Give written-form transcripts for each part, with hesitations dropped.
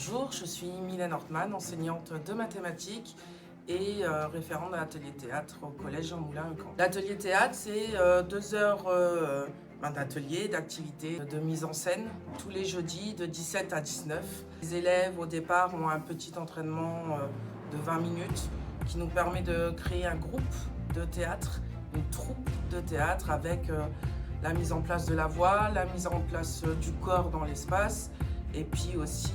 Bonjour, je suis Mylène Hortman, enseignante de mathématiques et référente de l'atelier théâtre au collège Jean Moulin-Camp. L'atelier théâtre, c'est 2 heures d'atelier, d'activité, de mise en scène, tous les jeudis de 17 à 19. Les élèves, au départ, ont un petit entraînement de 20 minutes qui nous permet de créer un groupe de théâtre, une troupe de théâtre avec la mise en place de la voix, la mise en place du corps dans l'espace, et puis aussi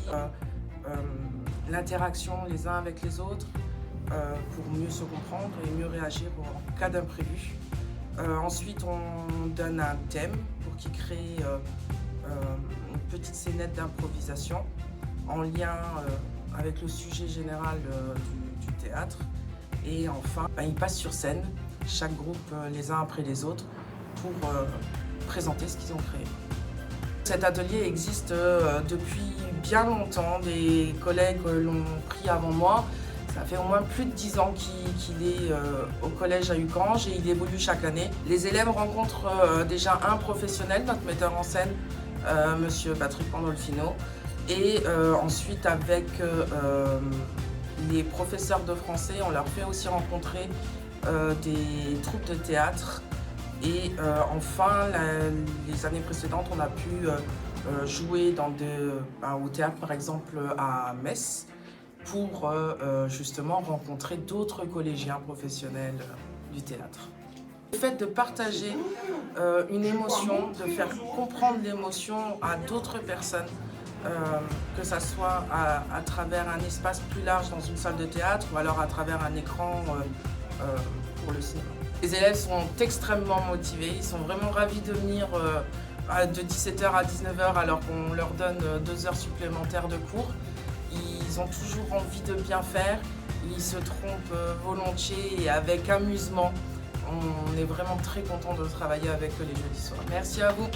l'interaction les uns avec les autres pour mieux se comprendre et mieux réagir en cas d'imprévu. Ensuite, on donne un thème pour qu'ils créent une petite scénette d'improvisation en lien avec le sujet général du théâtre. Et enfin, ils passent sur scène, chaque groupe les uns après les autres, pour présenter ce qu'ils ont créé. Cet atelier existe depuis bien longtemps, des collègues l'ont pris avant moi. Ça fait au moins plus de 10 ans qu'il est au collège à Uckange et il évolue chaque année. Les élèves rencontrent déjà un professionnel, notre metteur en scène, monsieur Patrick Pandolfino, et ensuite avec les professeurs de français, on leur fait aussi rencontrer des troupes de théâtre. Et enfin, les années précédentes, on a pu jouer au théâtre, par exemple, à Metz, pour justement rencontrer d'autres collégiens professionnels du théâtre. Le fait de partager une émotion, de faire comprendre l'émotion à d'autres personnes, que ça soit à travers un espace plus large dans une salle de théâtre ou alors à travers un écran pour le cinéma. Les élèves sont extrêmement motivés, ils sont vraiment ravis de venir de 17h à 19h alors qu'on leur donne 2 heures supplémentaires de cours. Ils ont toujours envie de bien faire, ils se trompent volontiers et avec amusement. On est vraiment très content de travailler avec eux les jeudis soirs. Merci à vous.